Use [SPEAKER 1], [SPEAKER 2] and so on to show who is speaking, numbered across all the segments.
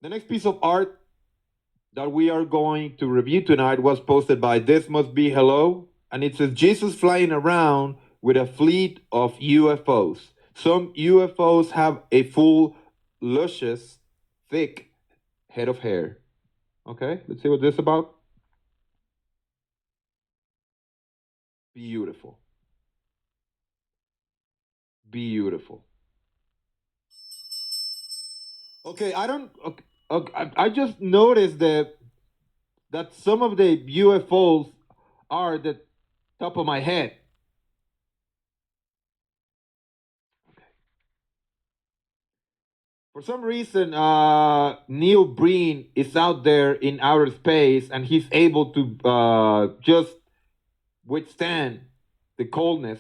[SPEAKER 1] The next piece of art that we are going to review tonight was posted by This Must Be Hello, and it says Jesus flying around with a fleet of UFOs. Some UFOs have a full, luscious, thick head of hair. Okay, let's see what this is about. Beautiful. Beautiful. Okay, I don't. Okay, I just noticed that some of the UFOs are the top of my head. For some reason, Neil Breen is out there in outer space, and he's able to just withstand the coldness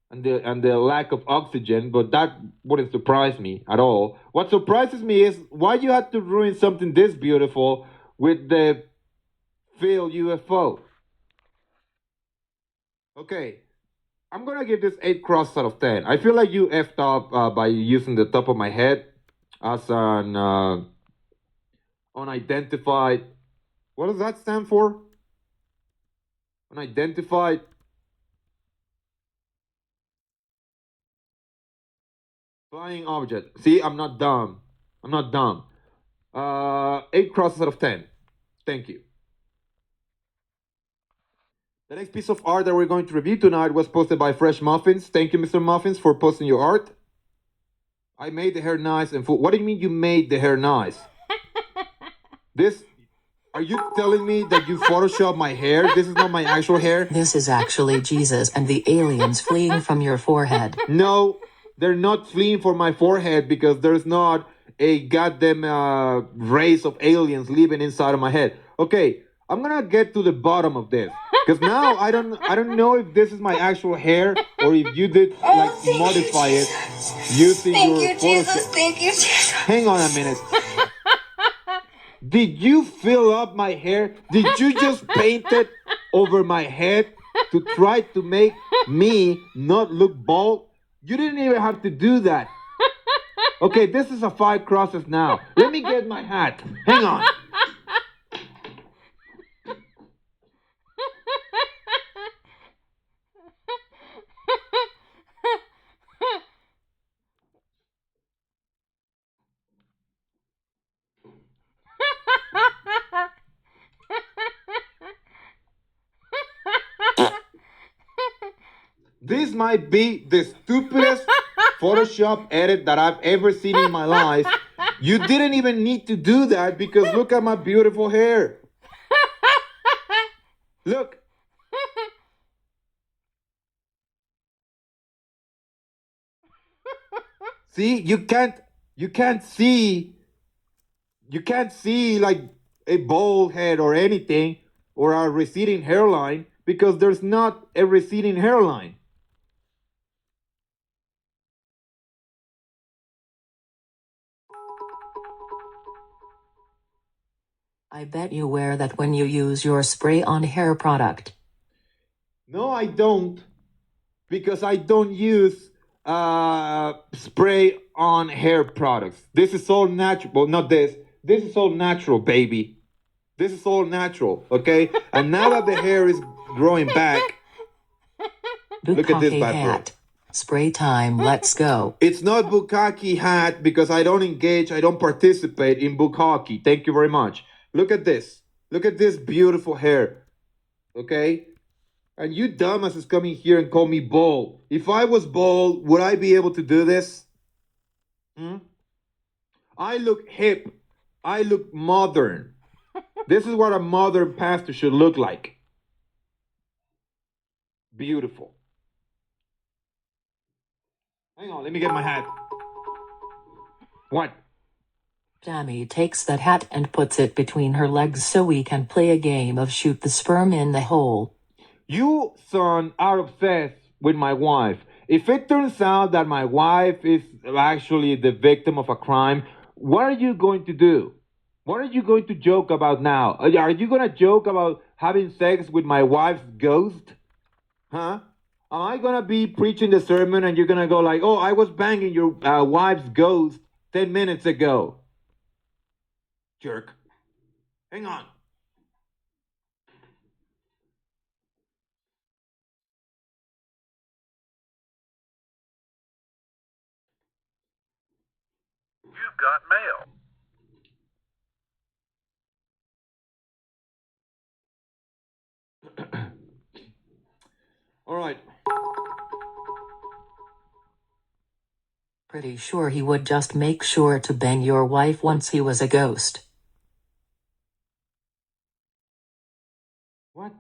[SPEAKER 1] and the lack of oxygen. But that wouldn't surprise me at all. What surprises me is why you had to ruin something this beautiful with the Phil UFO. Okay, I'm gonna give this 8 out of 10. I feel like you effed up by using the top of my head as an unidentified. What does that stand for? Unidentified. Flying object. See, I'm not dumb. I'm not dumb. 8 out of 10. Thank you. The next piece of art that we're going to review tonight was posted by Fresh Muffins. Thank you, Mr. Muffins, for posting your art. I made the hair nice and full. What do you mean you made the hair nice? This. Are you telling me that you photoshopped my hair? This is not my actual hair?
[SPEAKER 2] This is actually Jesus and the aliens fleeing from your forehead.
[SPEAKER 1] No, they're not fleeing from my forehead because there's not a goddamn race of aliens living inside of my head. Okay, I'm gonna get to the bottom of this because now I don't know if this is my actual hair or if you did like modify it using your Photoshop.
[SPEAKER 3] Thank you, Jesus.
[SPEAKER 1] Hang on a minute. Did you fill up my hair? Did you just paint it over my head to try to make me not look bald? You didn't even have to do that. Okay, this is a 5 crosses now. Let me get my hat. Hang on. This might be the stupidest Photoshop edit that I've ever seen in my life. You didn't even need to do that because look at my beautiful hair. Look. See, you can't see like a bald head or anything or a receding hairline because there's not a receding hairline.
[SPEAKER 2] I bet you wear that when you use your spray-on hair product.
[SPEAKER 1] No, I don't, because I don't use spray on hair products. This is all natural. Well, not this. This is all natural, baby. This is all natural, okay? And now that the hair is growing back, look at this
[SPEAKER 2] Bukkake
[SPEAKER 1] bad boy.
[SPEAKER 2] hat. Spray time, let's go.
[SPEAKER 1] It's not bukkake hat because I don't engage, I don't participate in bukkake. Thank you very much. Look at this. Look at this beautiful hair. Okay? And you dumbasses coming here and call me bald. If I was bald, would I be able to do this? I look hip. I look modern. This is what a modern pastor should look like. Beautiful. Hang on, let me get my hat. What?
[SPEAKER 2] Tammy takes that hat and puts it between her legs so we can play a game of shoot the sperm in the hole.
[SPEAKER 1] You, son, are obsessed with my wife. If it turns out that my wife is actually the victim of a crime, what are you going to do? What are you going to joke about now? Are you going to joke about having sex with my wife's ghost? Huh? Am I going to be preaching the sermon and you're going to go like, oh, I was banging your wife's ghost 10 minutes ago? Jerk. Hang on.
[SPEAKER 3] You've got mail.
[SPEAKER 1] All right.
[SPEAKER 2] Pretty sure he would just make sure to bang your wife once he was a ghost.
[SPEAKER 1] What?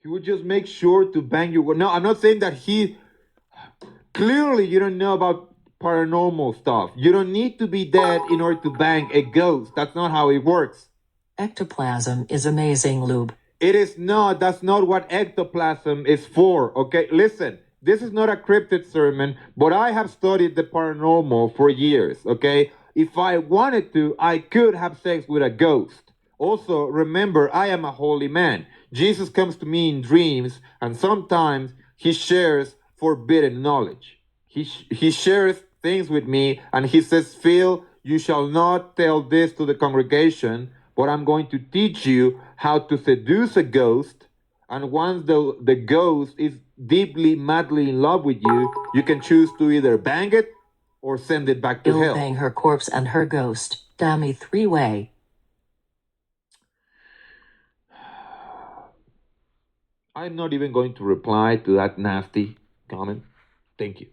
[SPEAKER 1] He would just make sure to bang you. No, I'm not saying that he. Clearly, you don't know about paranormal stuff. You don't need to be dead in order to bang a ghost. That's not how it works.
[SPEAKER 2] Ectoplasm is amazing, lube.
[SPEAKER 1] It is not. That's not what ectoplasm is for. Okay, listen. This is not a cryptid sermon, but I have studied the paranormal for years. Okay, if I wanted to, I could have sex with a ghost. Also, remember, I am a holy man. Jesus comes to me in dreams, and sometimes he shares forbidden knowledge. He shares things with me, and he says, Phil, you shall not tell this to the congregation, but I'm going to teach you how to seduce a ghost. And once the ghost is deeply, madly in love with you, you can choose to either bang it or send it back to
[SPEAKER 2] He'll
[SPEAKER 1] hell.
[SPEAKER 2] bang her corpse and her ghost. Dammy three-way.
[SPEAKER 1] I'm not even going to reply to that nasty comment. Thank you.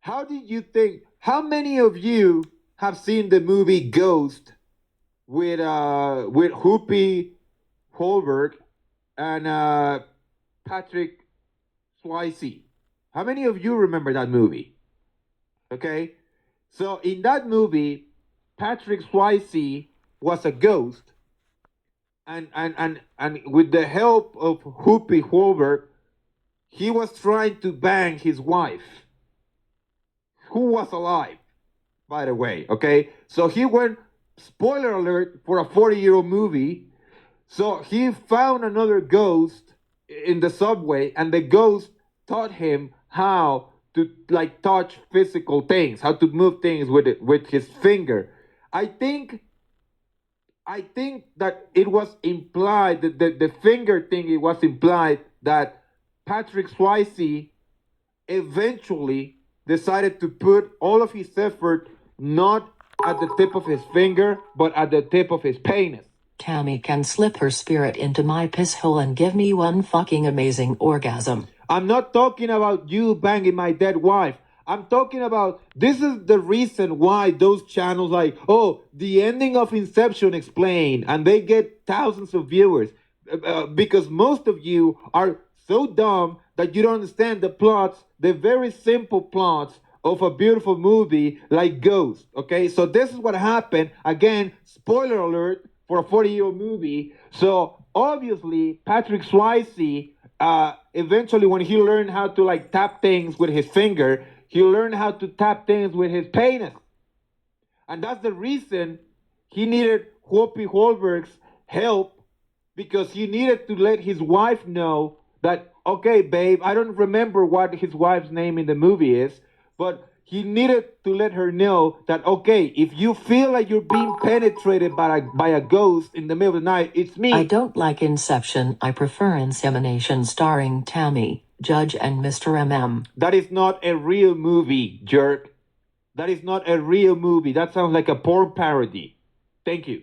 [SPEAKER 1] How did you think? How many of you have seen the movie Ghost with Whoopi Goldberg and Patrick Swayze? How many of you remember that movie? Okay, so in that movie, Patrick Swayze was a ghost, and with the help of Whoopi Goldberg, he was trying to bang his wife, who was alive, by the way. Okay, so he went. Spoiler alert for a 40-year-old movie. So he found another ghost in the subway, and the ghost taught him how to like touch physical things, how to move things with it with his finger. I think that it was implied that the finger thing, it was implied that Patrick Swayze eventually decided to put all of his effort not at the tip of his finger, but at the tip of his penis.
[SPEAKER 2] Tammy can slip her spirit into my piss hole and give me one fucking amazing orgasm.
[SPEAKER 1] I'm not talking about you banging my dead wife. I'm talking about, this is the reason why those channels like, oh, the ending of Inception explained, and they get thousands of viewers. Because most of you are so dumb that you don't understand the plots, the very simple plots of a beautiful movie like Ghost. Okay, so this is what happened. Again, spoiler alert for a 40-year-old movie. So obviously, Patrick Swayze, eventually when he learned how to like tap things with his finger, he learned how to tap things with his penis. And that's the reason he needed Whoopi Goldberg's help, because he needed to let his wife know that, okay, babe, I don't remember what his wife's name in the movie is, but he needed to let her know that, okay, if you feel like you're being penetrated by a ghost in the middle of the night, it's me.
[SPEAKER 2] I don't like Inception. I prefer Insemination starring Tammy, Judge, and Mr. MM.
[SPEAKER 1] That is not a real movie, jerk. That is not a real movie. That sounds like a porn parody. Thank you.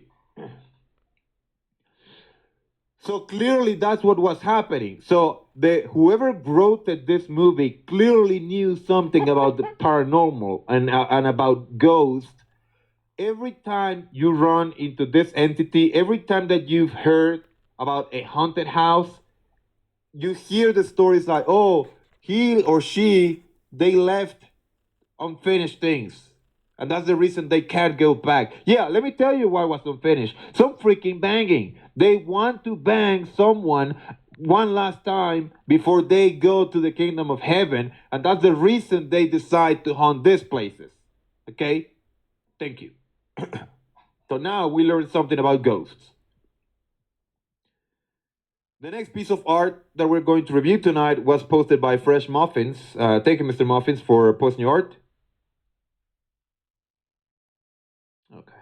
[SPEAKER 1] So clearly that's what was happening. So whoever wrote this movie clearly knew something about the paranormal and about ghosts. Every time you run into this entity, every time that you've heard about a haunted house, you hear the stories like, oh, he or she, they left unfinished things. And that's the reason they can't go back. Yeah, let me tell you why it was unfinished. Some freaking banging. They want to bang someone one last time before they go to the kingdom of heaven. And that's the reason they decide to haunt these places. Okay? Thank you. So now we learned something about ghosts. The next piece of art that we're going to review tonight was posted by Fresh Muffins. Thank you, Mr. Muffins, for posting your art. Okay.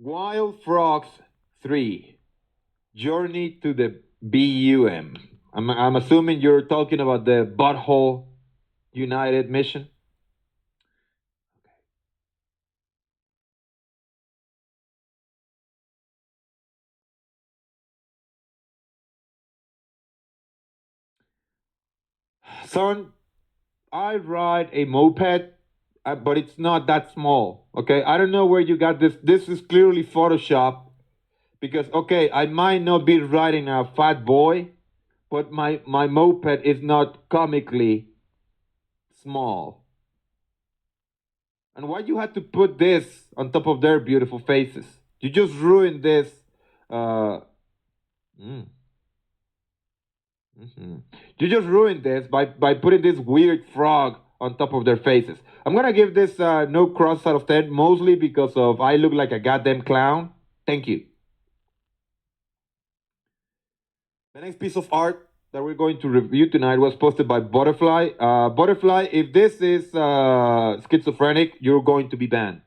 [SPEAKER 1] Wild Frogs 3. Journey to the BUM. I'm assuming you're talking about the Butthole United mission. Son, I ride a moped, but it's not that small. Okay, I don't know where you got this. This is clearly Photoshop because okay, I might not be riding a fat boy, but my moped is not comically small. And why you had to put this on top of their beautiful faces? You just ruined this. Uh, mm, mhm. You just ruined this by putting this weird frog on top of their faces. I'm gonna give this no cross out of 10, mostly because of I look like a goddamn clown. Thank you. The next piece of art that we're going to review tonight was posted by Butterfly. Butterfly, if this is schizophrenic, you're going to be banned.